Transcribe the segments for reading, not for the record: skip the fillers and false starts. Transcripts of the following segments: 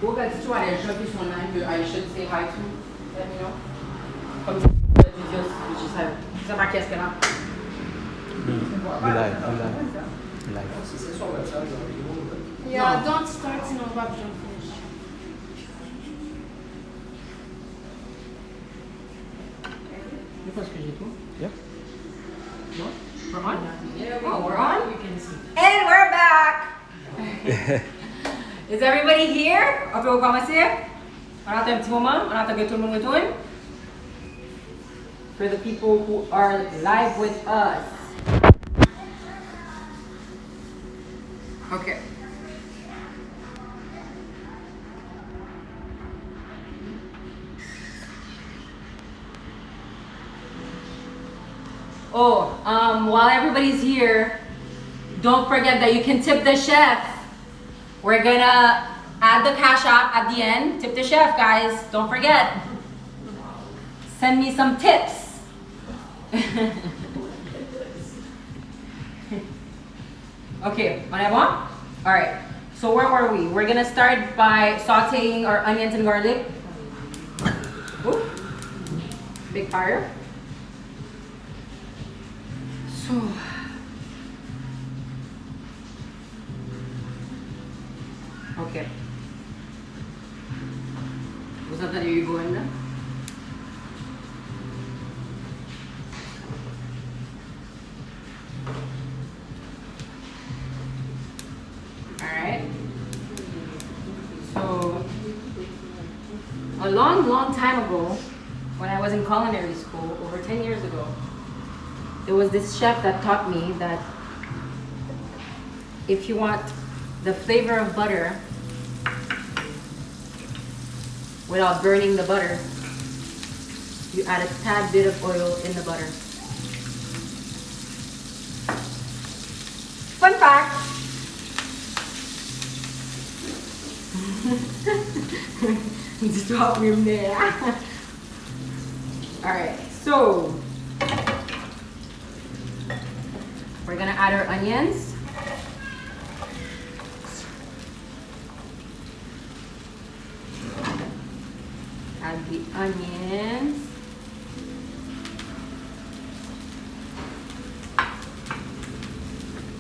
Google, si tu vois les gens qui sont là, que I should say hi to, let me know. Comme ça, je sais pas qu'est-ce qu'elle a. Yeah, don't start in a rap jump finish. You pense que j'ai tout? Yeah. No? We're on? Yeah, oh, we're on? We can see. And we're back! Is everybody here? On peut commencer? On attend un petit moment, on attend que tout le monde retourne. For the people who are live with us. Okay. Oh, while everybody's here, don't forget that you can tip the chef. We're gonna add the cash app at the end. Tip the chef, guys. Don't forget. Send me some tips. Okay, on est bon? All right. So where were we? We're gonna start by sautéing our onions and garlic. Ooh. Big fire. So. Okay. Vous entendez Hugo là? Alright. So, a long time ago, when I was in culinary school, over 10 years ago, there was this chef that taught me that if you want the flavor of butter without burning the butter, you add a tad bit of oil in the butter. Fun fact! Stop me there. Alright, so we're gonna add our onions. Add the onions.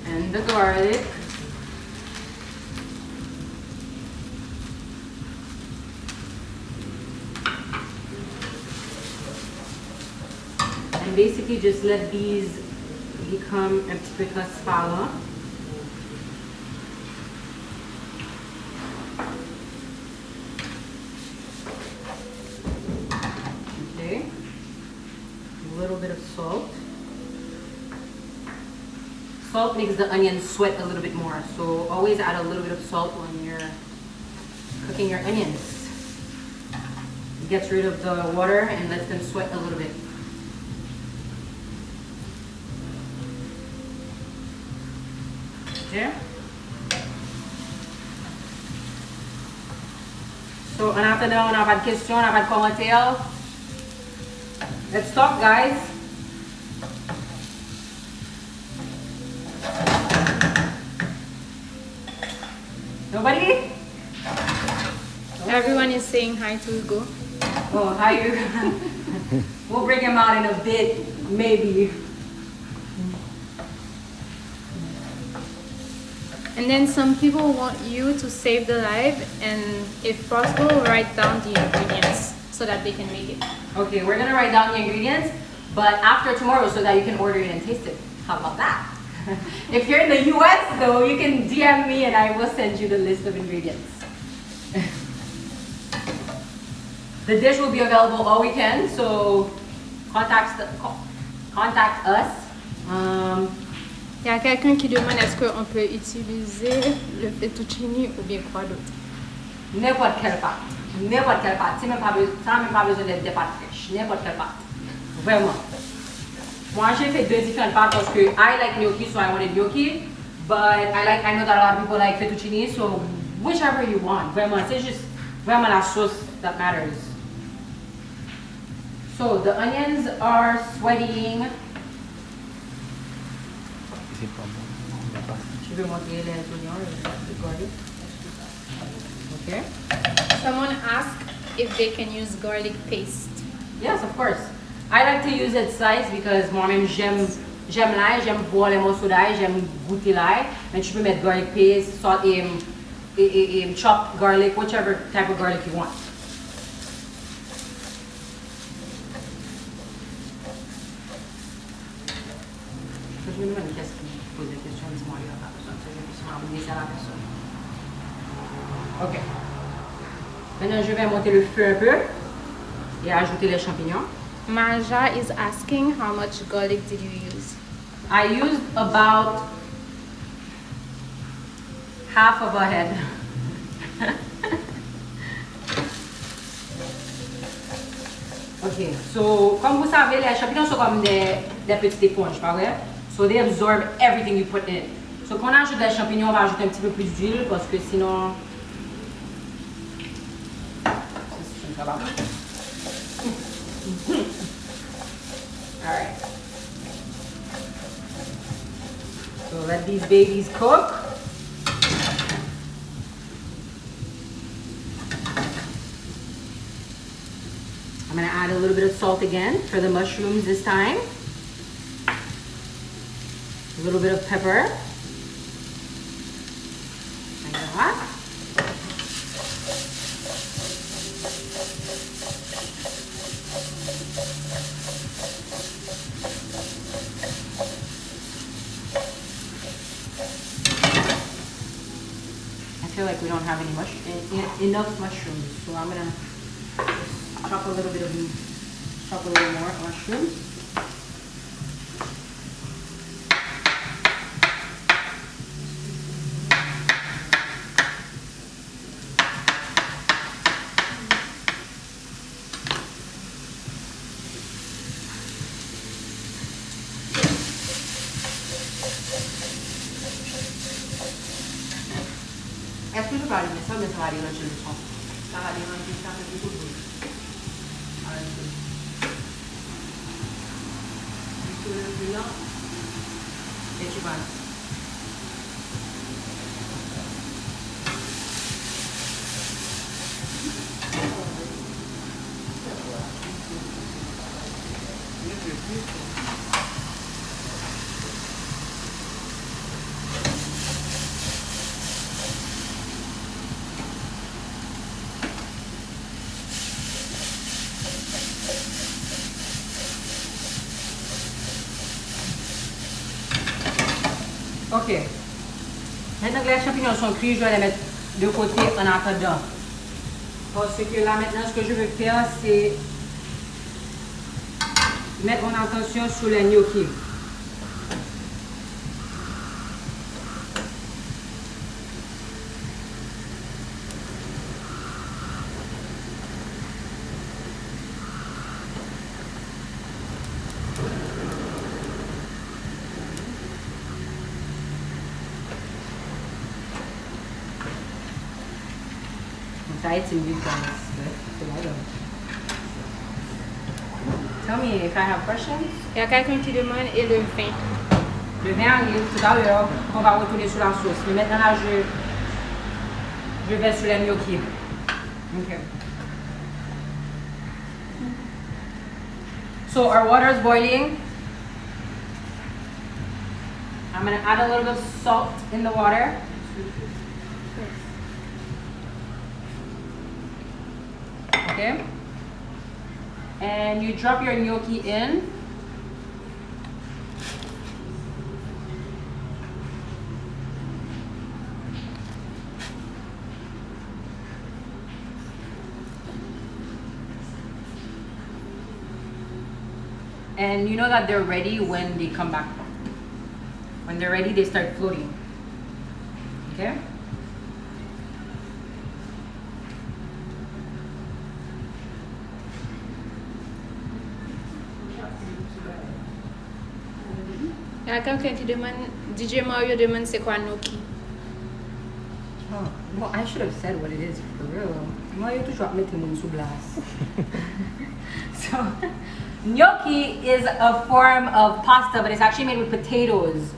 And the garlic. And basically just let these become un petit peu transparent. Okay. A little bit of salt. Salt makes the onions sweat a little bit more, so always add a little bit of salt when you're cooking your onions. It gets rid of the water and lets them sweat a little bit. Okay. So, en attendant, on n'a pas de questions, on n'a pas de commentaires. Let's talk, guys. Nobody? Everyone is saying hi to Hugo. Oh, hi, you. We'll bring him out in a bit, maybe. And then some people want you to save the live and, if possible, write down the ingredients so that they can make it. Okay, we're gonna write down the ingredients, but after tomorrow so that you can order it and taste it. How about that? If you're in the US though, you can DM me and I will send you the list of ingredients. The dish will be available all weekend, so contact us. Il y a quelqu'un qui demande est-ce qu'on peut utiliser le fettuccine ou bien quoi d'autre? N'importe quelle pâte. N'importe quelle pâte. Ça n'a même pas besoin d'être des pâtes fraîches. N'importe quelle pâte. Vraiment. Moi, j'ai fait deux différentes pâtes parce que I like gnocchi, so I wanted gnocchi. But I know that a lot of people like fettuccine, so whichever you want. Vraiment, c'est juste vraiment la sauce that matters. So the onions are sweating. Tu veux montrer les oignons, le garlic? Okay. Someone asked if they can use garlic paste. Yes, of course. I like to use it sliced because moi-même j'aime l'ail, j'aime voir les morceaux d'ail, j'aime goûter l'ail. Mais tu peux mettre garlic paste, salt et chopped garlic, whichever type of garlic you want. Je me demande qu'est-ce qui pose des questions, dis-moi là, pas besoin de ça, je puisse m'amener ça à la personne. Ok. Maintenant, je vais monter le feu un peu et ajouter les champignons. Maja is asking how much garlic did you use? I used about half of a head. Ok, so comme vous savez, les champignons sont comme des petites éponges, pas vrai? So they absorb everything you put in. So quand on ajoute les champignons, on va ajouter un petit peu plus d'huile parce que sinon... Ça va. Alright. So let these babies cook. I'm going to add a little bit of salt again for the mushrooms this time. A little bit of pepper. Like that. I feel like we don't have any enough mushrooms, so I'm gonna just chop a little more mushrooms. Est-ce que je peux allumer ça, mais ça va aller dans le son? Ça va aller dans le ça fait beaucoup de bruit. Le blanc. Et tu vas. Ok. Maintenant que les champignons sont cuits, je vais les mettre de côté en attendant. Parce que là maintenant, ce que je veux faire, c'est mettre mon attention sur les gnocchis. It's in big guys. Tell me if I have questions. Il y a quelqu'un qui demande et le vin. Le vin arrive tout à l'heure, on va retourner sur la sauce. Mais maintenant là, je vais sur les gnocchis. Okay. So our water is boiling. I'm gonna add a little bit of salt in the water. Okay. And you drop your gnocchi in. And you know that they're ready when they come back. When they're ready, they start floating. Okay? Il y a quelqu'un qui demande, DJ Mario demande c'est quoi gnocchi? Oh, well, I should have said what it is for real. Moi, eu toujours mettre mon sous glace. So, gnocchi is a form of pasta, but it's actually made with potatoes.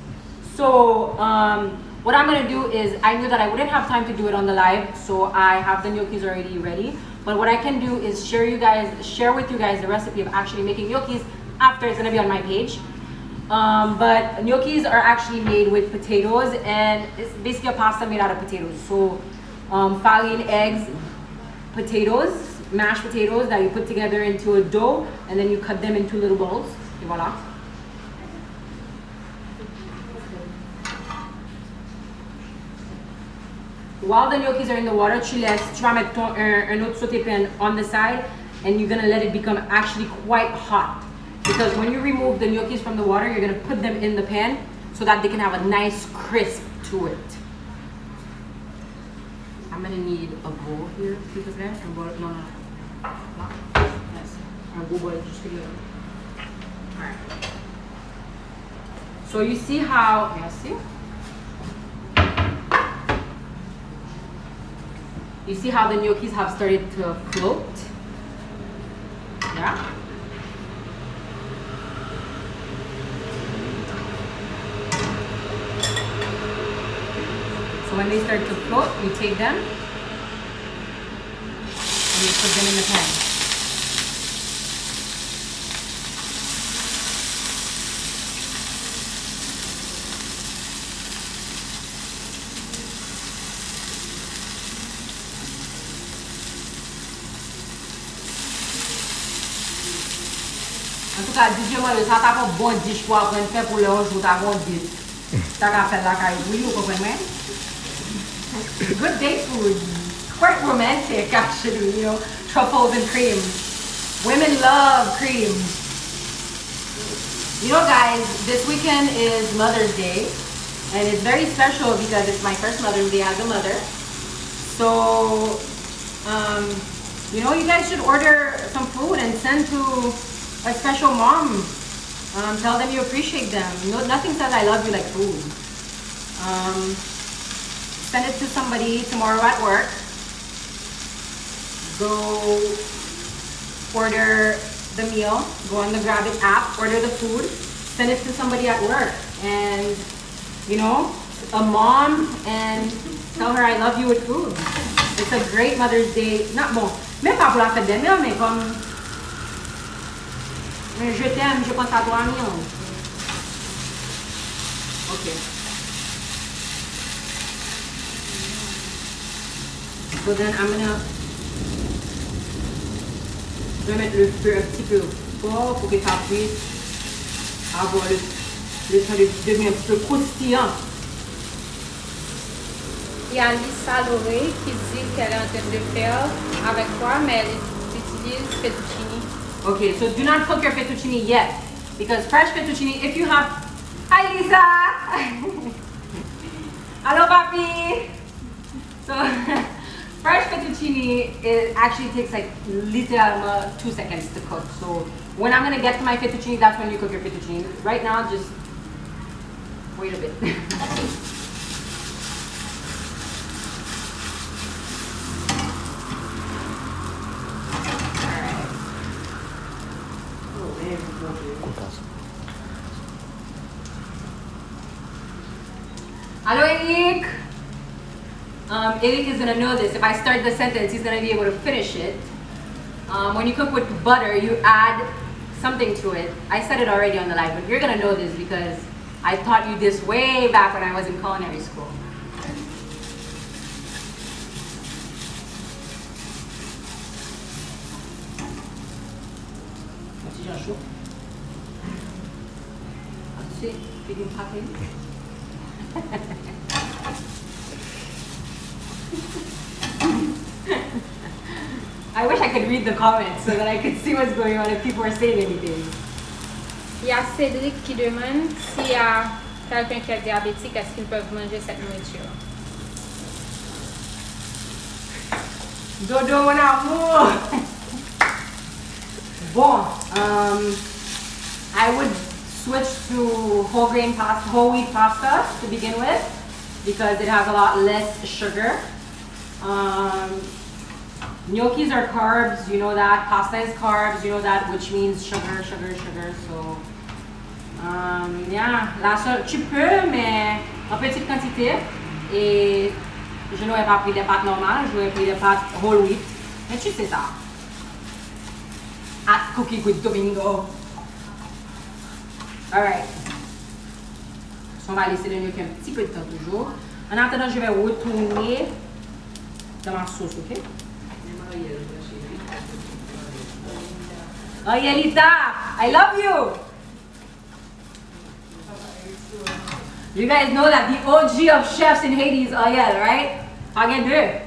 So, what I'm gonna do is, I knew that I wouldn't have time to do it on the live, so I have the gnocchis already ready. But what I can do is share with you guys the recipe of actually making gnocchis after. It's gonna be on my page. But gnocchis are actually made with potatoes, and it's basically a pasta made out of potatoes. So farine, eggs, potatoes, mashed potatoes that you put together into a dough, and then you cut them into little balls. Et voilà. While the gnocchis are in the water, tu vas mettre un autre sauté pan on the side, and you're gonna let it become actually quite hot. Because when you remove the gnocchis from the water, you're gonna put them in the pan so that they can have a nice crisp to it. I'm gonna need a bowl here, s'il te plaît. Un bowl, non. Yes, un beau bol jusque là. Alright. So you see how, merci. You see how the gnocchis have started to float? Yeah? So when they start to float, you take them and you put them in the pan. En tout cas, DJ moi, ça t'a pas bon dish pour apprendre faire pour le jour t'as bon dish. T'as qu'à faire la caille, oui, vous comprenez? Good day food. Quite romantic, actually, you know, truffles and cream. Women love cream. You know, guys, this weekend is Mother's Day, and it's very special because it's my first Mother's Day as a mother. So, you know, you guys should order some food and send to a special mom. Tell them you appreciate them. No, nothing says I love you like food. Send it to somebody tomorrow at work. Go order the meal. Go on the Grab It app. Order the food. Send it to somebody at work. And, you know, a mom, and tell her I love you with food. It's a great Mother's Day. Not bon. Même pas pour la fête des mères, mais comme je t'aime, je pense à toi, mieux. Ok. So then I'm gonna je vais mettre le feu un petit peu fort pour que ça puisse avoir le temps de devenir un petit peu croustillant. Il y a Lisa Loré qui dit qu'elle est en train de le faire avec toi, mais elle utilise fettuccine. Okay, so do not cook your fettuccine yet, because fresh fettuccine, if you have... Hi Lisa! Hello papi! So, fresh fettuccine, it actually takes like literally 2 seconds to cook. So when I'm gonna get to my fettuccine, that's when you cook your fettuccine. Right now, just wait a bit. Hello, Eric. Eric is gonna know this. If I start the sentence, he's gonna be able to finish it. When you cook with butter, you add something to it. I said it already on the live, but you're gonna know this because I taught you this way back when I was in culinary school. I wish I could read the comments so that I could see what's going on if people are saying anything. Il y a Cédric qui demande s'il y a quelqu'un qui est diabétique, est-ce qu'ils peuvent manger cette nourriture? Dodo, mon amour! Bon, I would switch to whole wheat pasta to begin with because it has a lot less sugar. Gnocchis are carbs, you know that. Pasta is carbs, you know that, which means sugar, sugar, sugar. So, yeah, là, tu peux, mais en petite quantité. Et je n'aurais pas pris des pâtes normales, j'aurais pris des pâtes whole wheat. Mais tu sais ça. At cookie with Domingo. Alright. On va laisser le gnocchi un petit peu de temps toujours. En attendant, je vais retourner dans ma sauce, ok? Oh, Yelita, I love you! You guys know that the OG of chefs in Haiti is Ayel, right? Again, do it.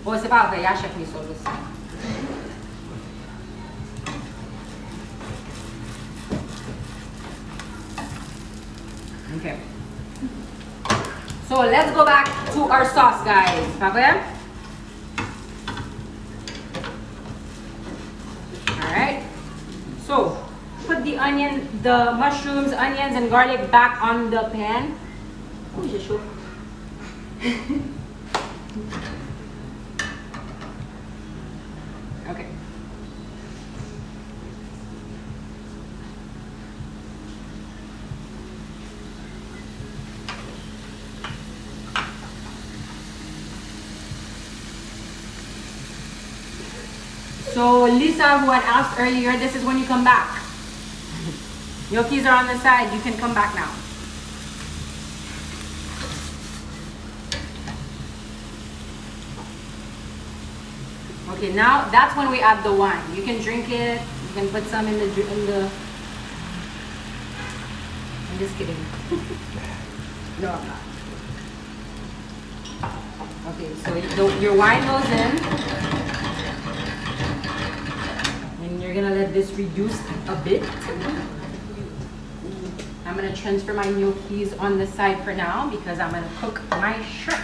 Oh, c'est pas vrai, il y a chef Missol aussi. Okay. So let's go back to our sauce, guys. Okay? Alright. So put the mushrooms, onions, and garlic back on the pan. Oh, j'ai chaud. Okay. So Lisa, who had asked earlier, this is when you come back. Gnocchis are on the side. You can come back now. Okay, now that's when we add the wine. You can drink it. You can put some in the. I'm just kidding. No, I'm not. Okay, so your wine goes in. And you're gonna let this reduce a bit. I'm gonna transfer my gnocchis on the side for now because I'm gonna cook my shrimp.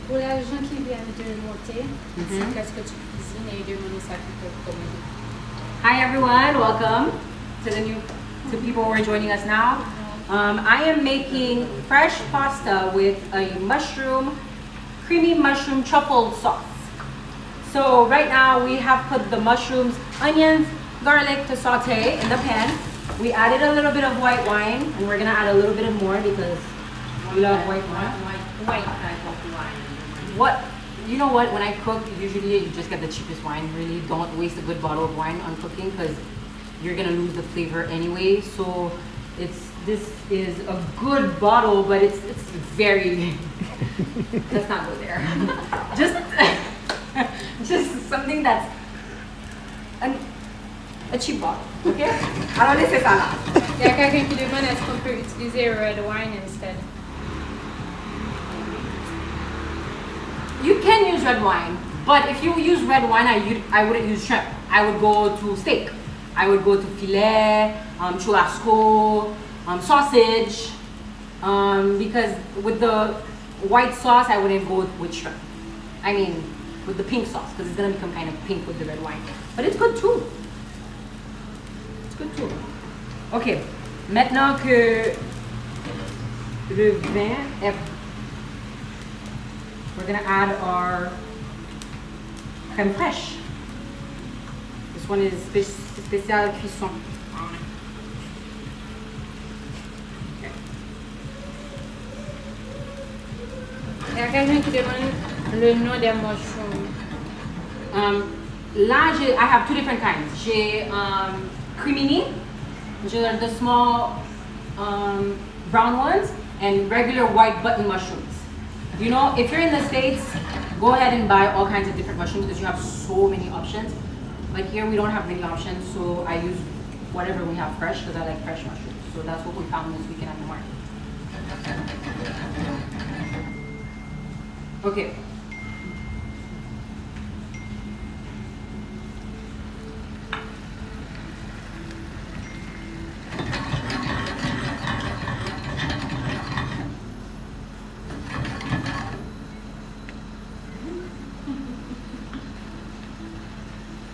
Pour les gens qui viennent de monter, qu'est-ce que tu cuisines et demander ça pour commander. Hi everyone, welcome to to people who are joining us now. I am making fresh pasta with a creamy mushroom truffled sauce. So right now we have put the mushrooms, onions, garlic to saute in the pan. We added a little bit of white wine, and we're gonna add a little bit more because we love white wine. White type of wine. What? You know what? When I cook, usually you just get the cheapest wine. Really, don't waste a good bottle of wine on cooking because you're gonna lose the flavor anyway. So this is a good bottle, but it's very. Let's not go there. just something that's a cheap bottle. Okay? Alors laissez ça là. Il y a quelqu'un qui demande est-ce qu'on peut utiliser red wine instead. You can use red wine, but if you use red wine, I wouldn't use shrimp. I would go to steak. I would go to filet, churrasco, sausage, because with the white sauce, I wouldn't go with shrimp. I mean, with the pink sauce, because it's gonna become kind of pink with the red wine. But it's good too. It's good too. Ok, maintenant que le vin est, we're gonna add our crème fraîche. This one is spécial cuisson. Okay. Il y a quelqu'un qui demande le nom des mushrooms. Là, I have two different kinds. J'ai cremini, which are the small brown ones, and regular white button mushrooms. You know, if you're in the States, go ahead and buy all kinds of different mushrooms because you have so many options. Like here, we don't have many options, so I use whatever we have fresh because I like fresh mushrooms. So that's what we found this weekend at the market. Okay.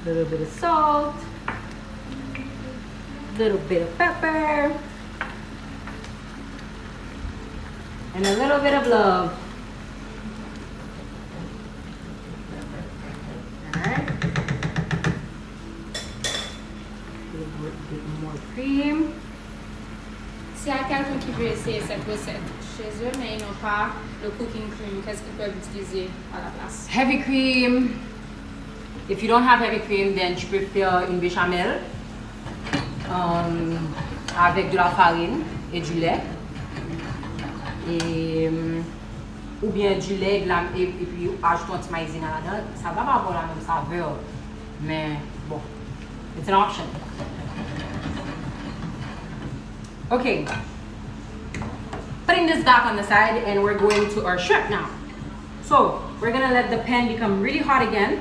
A little bit of salt, a little bit of pepper, and a little bit of love. Alright. A little bit more cream. S'il y a quelqu'un qui veut essayer cette recette chez eux, mais ils n'ont pas le cooking cream, qu'est-ce qu'ils peuvent utiliser à la place? Heavy cream. If you don't have heavy cream, then tu peux faire une béchamel avec de la farine et du lait. Ou bien du lait et puis ajoute un petit maïzena là-dedans. Ça va pas avoir la même saveur, mais bon, it's an option. Okay, putting this back on the side, and we're going to our shrimp now. So we're gonna let the pan become really hot again.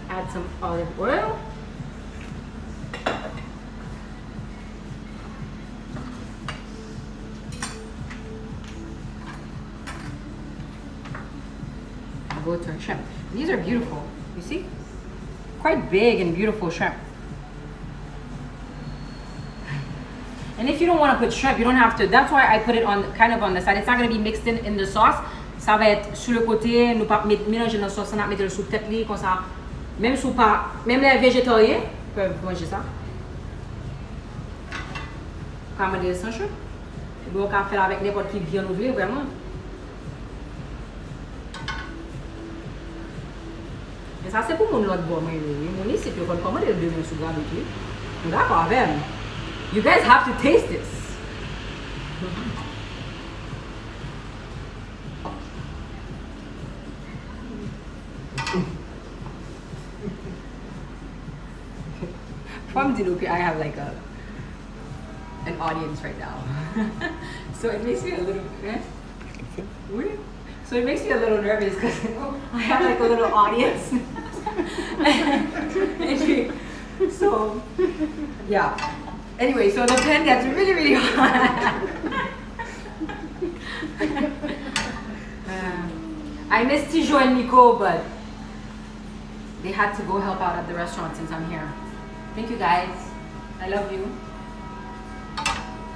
Add some olive oil. Go to our shrimp. These are beautiful, you see? Quite big and beautiful shrimp. And if you don't want to put shrimp, you don't have to. That's why I put it on kind of on the side. It's not going to be mixed in the sauce. Ça va être sur le côté. Nous pas mélanger dans la sauce, on va mettre le sous tête comme ça. Même sous pas, même les végétariens peuvent manger ça. Comme des sans shrimp. Donc on va faire avec n'importe qui viande ouvrier vraiment. Et ça c'est pour mon autre bon, mais mon ici c'est pour commander le demi sous barbecue. D'accord avec. You guys have to taste this. From Dilupi, I have like an audience right now. So it makes me a little weird. So it makes me a little nervous because I have like a little audience. So yeah. Anyway, so the pan gets really, really hot. I miss Tijo and Nico, but they had to go help out at the restaurant since I'm here. Thank you guys. I love you.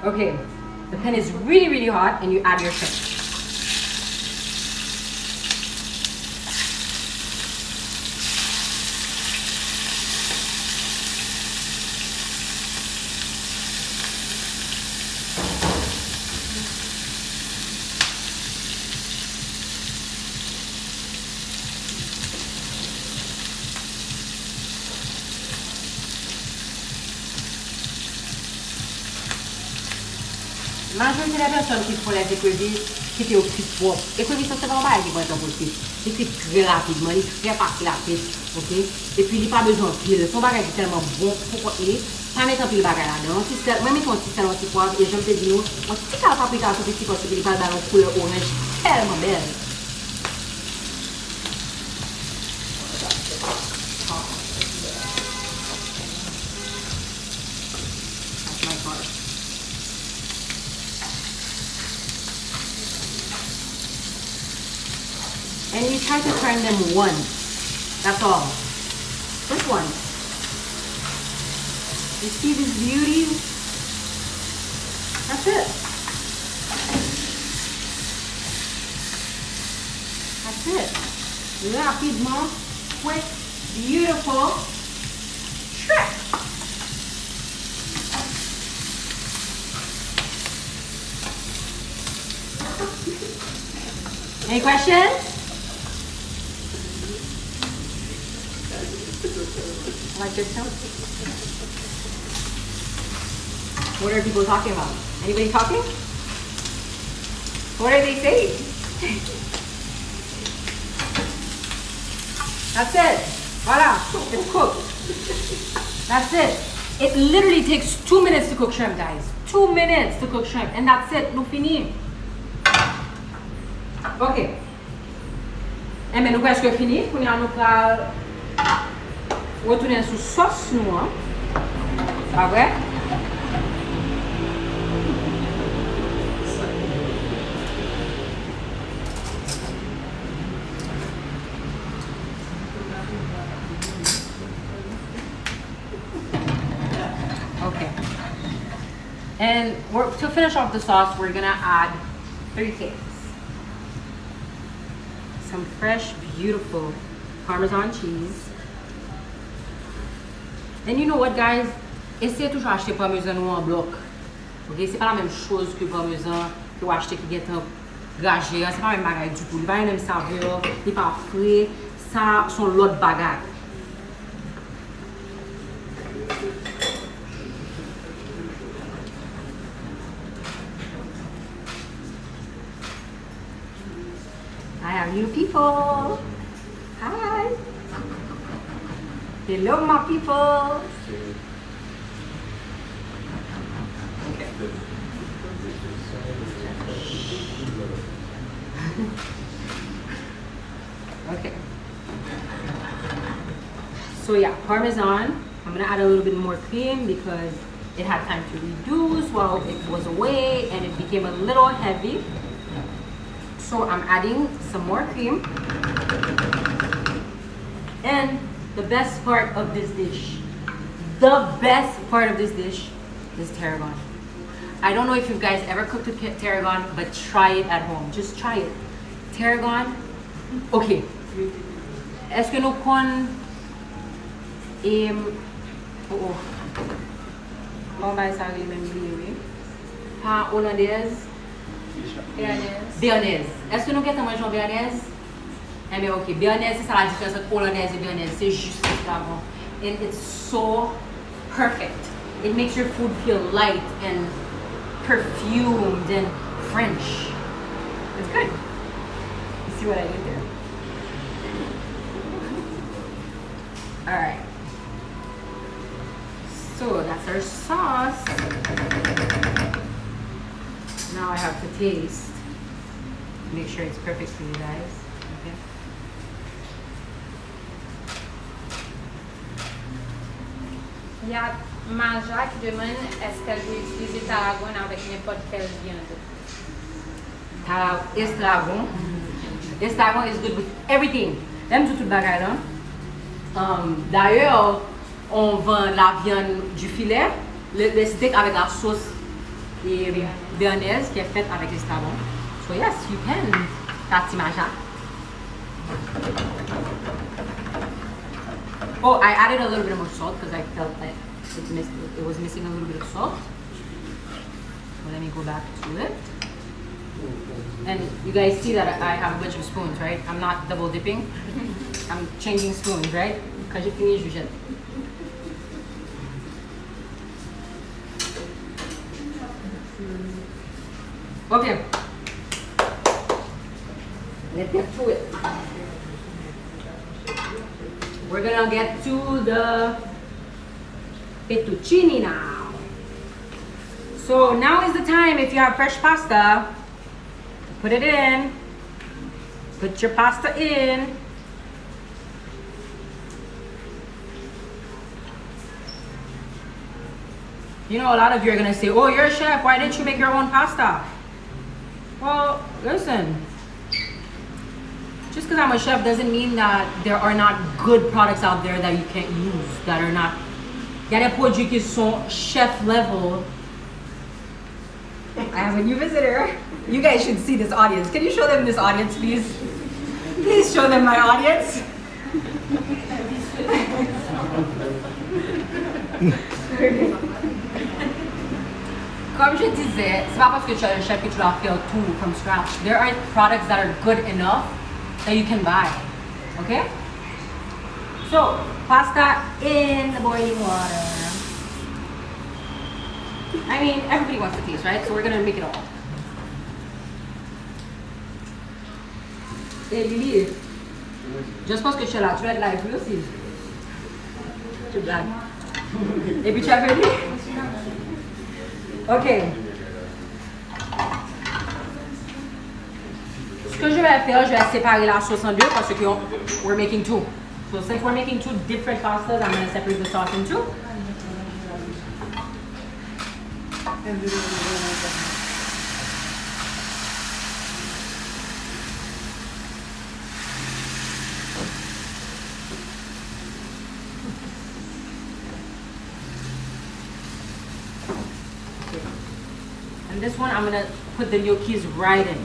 Okay, the pan is really, really hot, and you add your shrimp. Majorité des personnes qui font les écrevisses, qui étaient au plus propre. Écrevisses, c'est pas mal qui vont être pour le plus. C'est fait très rapidement, il est très facile à faire, ok? Et puis, il n'y a pas besoin de pile. Son bagage est tellement bon pour pas mettre un pile bagage là-dedans. Même si on petit sel, on petit poivre, et je me dis, nous, on petit à la paprika, un petit parce qu'il n'y a pas de couleur orange, tellement belle. And you try to turn them once. That's all. Just once. You see this beauty? That's it. That's it. Rapidement, quick, beautiful shrimp. Any questions? Like this too? What are people talking about? Anybody talking? What are they saying? That's it. Voila, it's cooked. That's it. It literally takes 2 minutes to cook shrimp, guys. 2 minutes to cook shrimp, and that's it. Nous fini. Ok. Et maintenant, nous presque fini. Nous allons retourner sous sauce noire. Pas vrai? Okay. And to finish off the sauce, we're gonna add 3 things. Some fresh, beautiful Parmesan cheese. And you know what, guys? Essayez toujours acheter parmesan en bloc. Ok, c'est pas la même chose que parmesan que vous achetez qui est gagé. C'est pas la même bagaille du tout. Il va y avoir la même saveur, il n'est pas frais. Ça, sont l'autre bagaille. I have new people. Hi. Hello, my people. Okay. So yeah, Parmesan. I'm gonna add a little bit more cream because it had time to reduce while it was away and it became a little heavy. So I'm adding some more cream. And the best part of this dish, is tarragon. I don't know if you guys ever cooked with tarragon, but try it at home. Just try it. Tarragon. Okay. Est-ce que nous connaissons bon bah ça arrive même oui. Pas hollandaise. Béarnaise. Est-ce que nous avons mangé en béarnaise? Eh bien, ok. Béarnaise, c'est ça la différence entre hollandaise et béarnaise. C'est juste avant. And it's so perfect. It makes your food feel light and perfumed and French. It's good. You see what I did there? Alright. So that's our sauce. Now I have to taste. Make sure it's perfect for you guys. Okay. Il y a Maja qui demande est-ce qu'elle peut utiliser tarragon avec n'importe quelle viande. Estragon is good with everything. Même tout bagage là. D'ailleurs, on vend la viande du filet, le steak avec la sauce béarnaise qui est faite avec estragon. So yes, you can. That's Maja. Oh, I added a little bit more salt because I felt like it was missing a little bit of salt. So let me go back to it. And you guys see that I have a bunch of spoons, right? I'm not double dipping. I'm changing spoons, right? Quand j'ai fini, je jette. Okay. Let's get to it. We're gonna get to the fettuccine now. So now is the time, if you have fresh pasta, put it in. Put your pasta in. You know, a lot of you are gonna say, oh, you're a chef, why didn't you make your own pasta? Well, listen. Just because I'm a chef doesn't mean that there are not good products out there that you can't use, that are not. Il y a des produits qui sont chef level. I have a new visitor. You guys should see this audience. Can you show them this audience, please? Please show them my audience. Comme je disais, c'est pas parce que tu es un chef que tu dois faire tout from scratch. There are products that are good enough that you can buy. Okay? So, pasta in the boiling water. I mean, everybody wants to taste, right? So we're gonna make it all. Hey Lily, juste parce que je suis là, tu vas être live lui aussi. Tu blagues. Et puis tu as venu? Ok. Ce que je vais faire, je vais séparer la sauce en deux parce que we're making two. So since we're making two different pastas, I'm going to separate the sauce in two. And this one, I'm gonna put the gnocchis right in.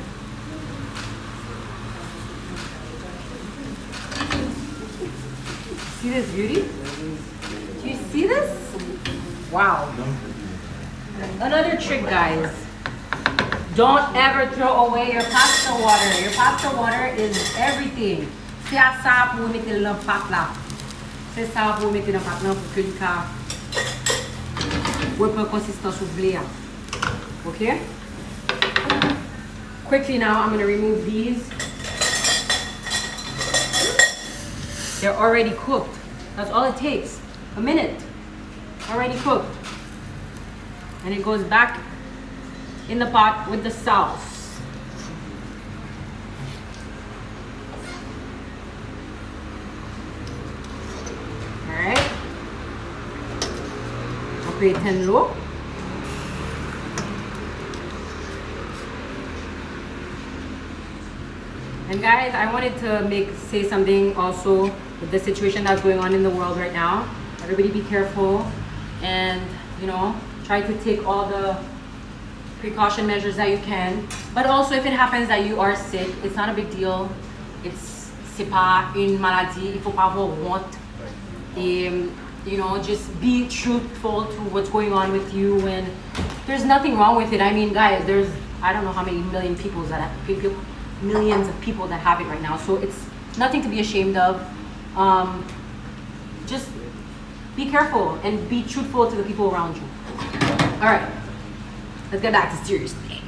See this beauty? Do you see this? Wow. Another trick, guys. Don't ever throw away your pasta water. Your pasta water is everything. C'est à ça pour mettre dans le pâte là. C'est ça pour mettre dans le pâte là pour que le cas reprend consistance ou blé. Okay? Quickly now, I'm gonna remove these. They're already cooked. That's all it takes. A minute. Already cooked. And it goes back in the pot with the sauce. Alright. I'll put 10 low. And guys, I wanted to say something also with the situation that's going on in the world right now. Everybody be careful and, you know, try to take all the precaution measures that you can. But also if it happens that you are sick, it's not a big deal. C'est pas une maladie. Il faut pas avoir honte. You know, just be truthful to what's going on with you, and there's nothing wrong with it. I mean, guys, there's I don't know how many millions of people that have it right now. So it's nothing to be ashamed of. Just be careful and be truthful to the people around you. All right, let's get back to serious things.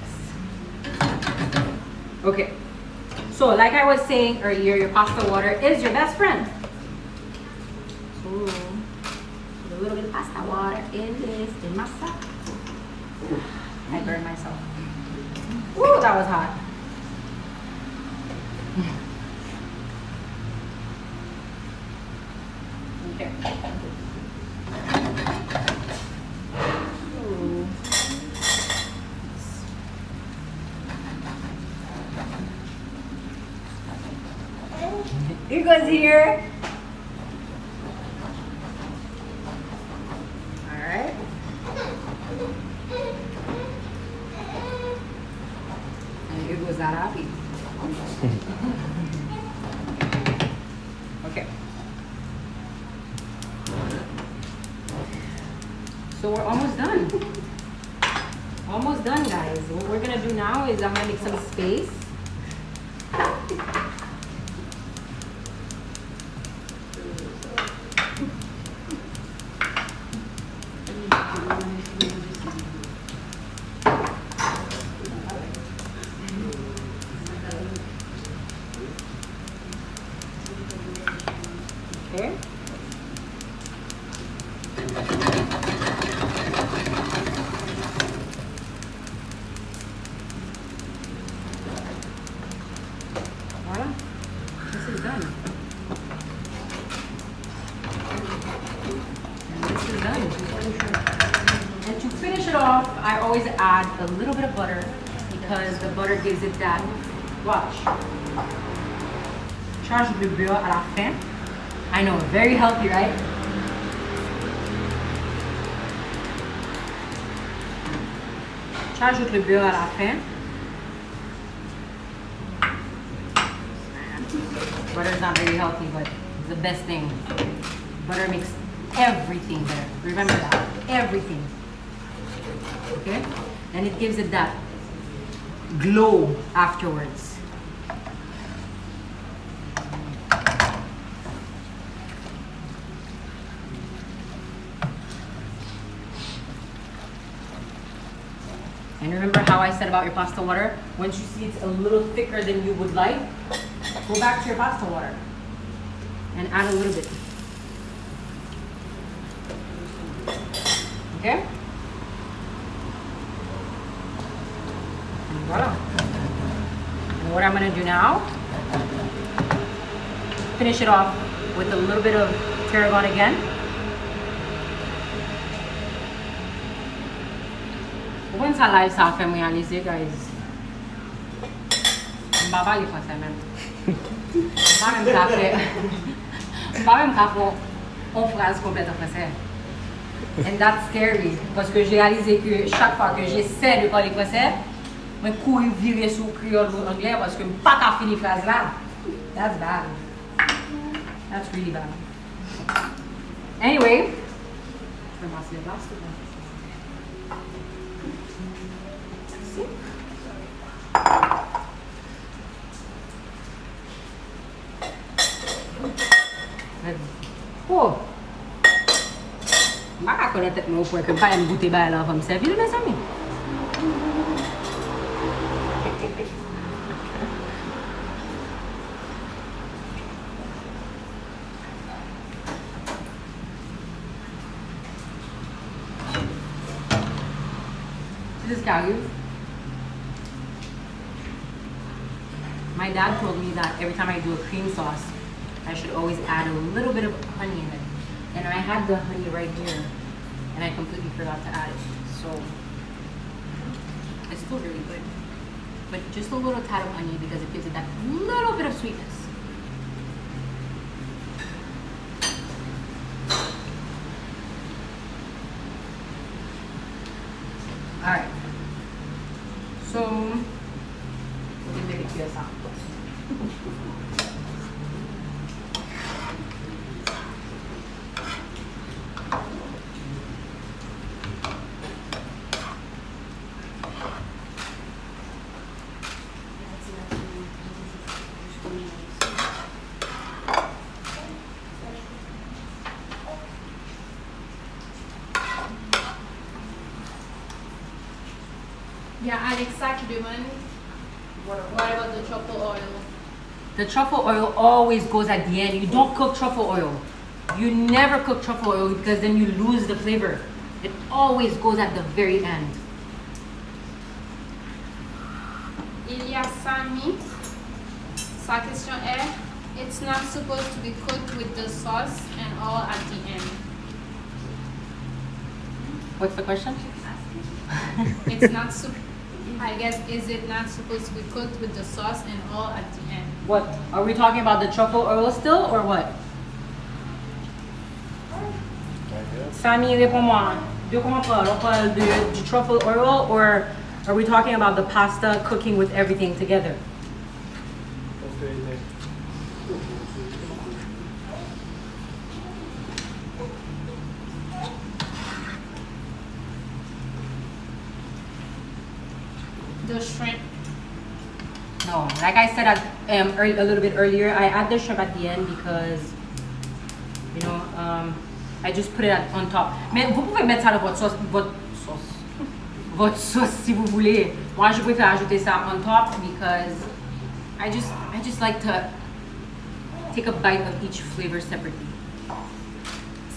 Okay, so like I was saying earlier, your pasta water is your best friend. So put a little bit of pasta water in this, in masa. I burned myself. Ooh, that was hot. Okay. Ooh. Hugo's here. All right. And Hugo's not happy. Okay. So we're almost done. Almost done, guys. What we're gonna do now is I'm gonna make some space. Okay. Voila. This is done. And this is done. And to finish it off, I always add a little bit of butter because the butter gives it that, watch. Charge le beurre à la fin. I know, very healthy, right? J'ajoute le beurre à la fin. Butter is not very healthy, but it's the best thing. Butter makes everything better. Remember that, everything. Okay? And it gives it that glow afterwards. And remember how I said about your pasta water? Once you see it's a little thicker than you would like, go back to your pasta water and add a little bit. Okay? And voila. And what I'm gonna do now, finish it off with a little bit of tarragon again. Once I live ça fait me réaliser, guys. Je ne vais pas le français même. Je ne vais pas même faire une phrase complète en français. And that's scary. Parce que j'ai réalisé que chaque fois que j'essaie de parler français, je cours virer sur le créole ou anglais parce que je ne peux pas finir la phrase là. That's bad. That's really bad. Anyway. Je vais passer les glaces. Oh! Je ne sais pas connaître mon point que je ne pas goûter là comme ça. Puis, mes amis. This is Calgary. My dad told me that every time I do a cream sauce, I should always add a little bit of honey in it. And I had the honey right here, and I completely forgot to add it. So it's still really good, but just a little tad of honey because it gives it that little bit of sweetness. All right. So let me make it feel sound. Yeah, Alexa qui demande what about the truffle oil? The truffle oil always goes at the end. You don't cook truffle oil. You never cook truffle oil because then you lose the flavor. It always goes at the very end. Il y a Sami. Sa question est, it's not supposed to be cooked with the sauce and all at the end. What's the question? It's not I guess, is it not supposed to be cooked with the sauce and all at the end? What? Are we talking about the truffle oil still or what? Sami, réponds-moi. De quoi on parle? On parle du truffle oil or are we talking about the pasta cooking with everything together? The shrimp. No, like I said a little bit earlier, I add the shrimp at the end because, you know, I just put it on top. Mais vous pouvez mettre ça dans votre sauce si vous voulez. Moi, je préfère ajouter ça on top because I just like to take a bite of each flavor separately.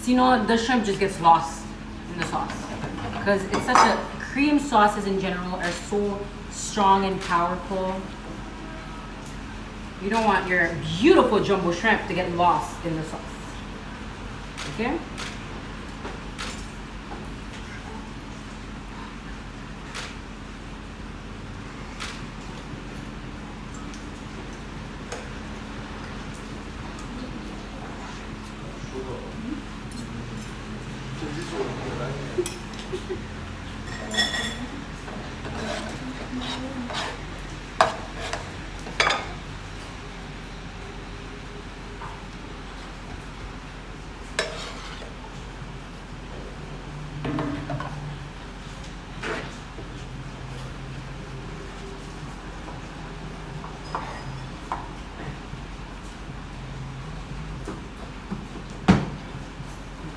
Sinon, the shrimp just gets lost in the sauce because it's such a cream sauces in general are so strong and powerful. You don't want your beautiful jumbo shrimp to get lost in the sauce. Okay?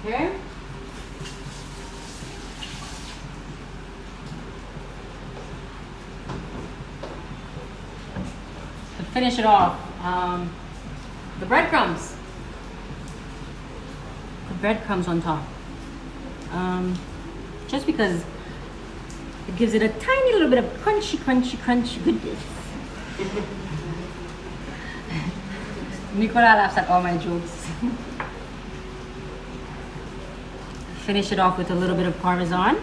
Okay. To finish it off, the breadcrumbs. The breadcrumbs on top. Just because it gives it a tiny little bit of crunchy goodness. Nicola laughs at all my jokes. Finish it off with a little bit of Parmesan.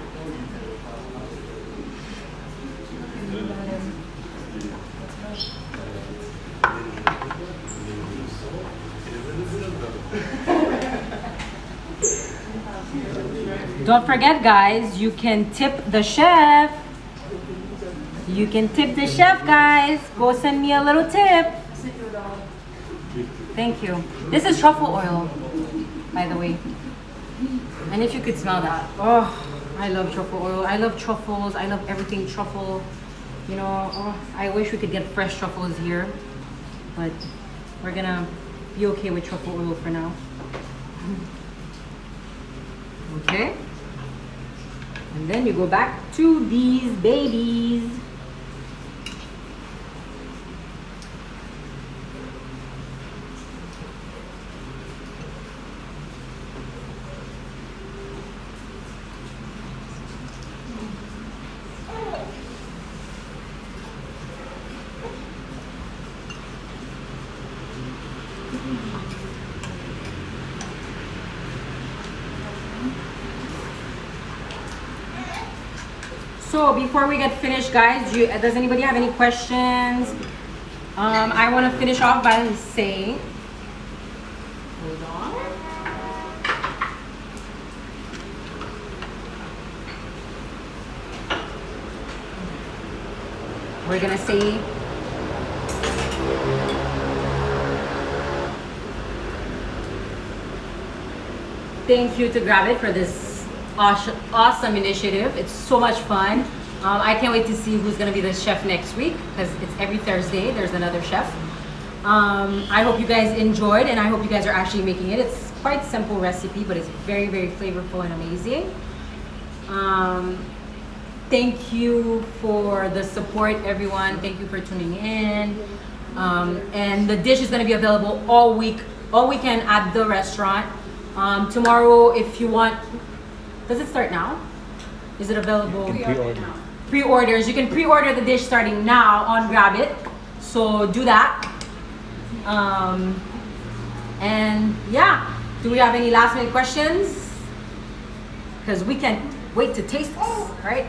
Don't forget, guys, you can tip the chef. You can tip the chef, guys. Go send me a little tip. Thank you. This is truffle oil, by the way. And if you could smell that. Oh, I love truffle oil. I love truffles. I love everything truffle. You know, oh, I wish we could get fresh truffles here. But we're gonna be okay with truffle oil for now. Okay. And then you go back to these babies. So before we get finished, guys, does anybody have any questions? I want to finish off by saying, hold on. We're gonna say, thank you to Grab It for this awesome initiative. It's so much fun. I can't wait to see who's gonna be the chef next week because it's every Thursday there's another chef. I hope you guys enjoyed and I hope you guys are actually making it. It's quite simple recipe, but it's very, very flavorful and amazing. Thank you for the support, everyone. Thank you for tuning in. And the dish is gonna be available all weekend at the restaurant. Tomorrow, if you want, does it start now? Is it available? Pre-orders. You can pre-order the dish starting now on Grab It. So do that. And yeah, do we have any last minute questions? Because we can't wait to taste this, right?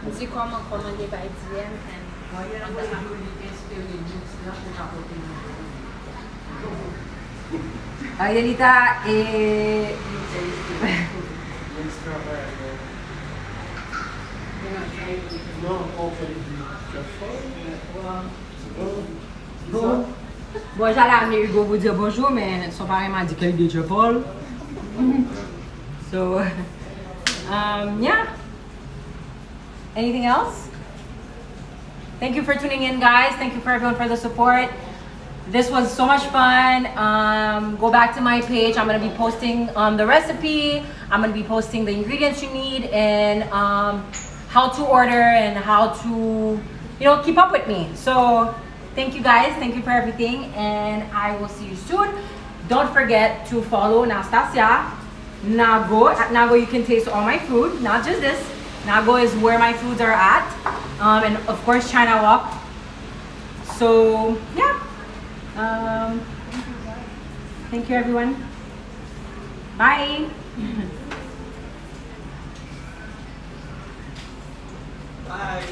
Dis comment commander by DM and Adelita et bon, j'allais amener Hugo vous dire bonjour, mais son parent m'a dit qu'il y a des truffles. So, yeah. Anything else? Thank you for tuning in, guys. Thank you for everyone for the support. This was so much fun. Go back to my page. I'm going to be posting the recipe. I'm going to be posting the ingredients you need and how to order and how to, keep up with me. So thank you, guys. Thank you for everything. And I will see you soon. Don't forget to follow Nastassia, Nago. At Nago, you can taste all my food, not just this. Nago is where my foods are at. And of course, China Walk. So, yeah. Thank you, everyone. Bye. Bye.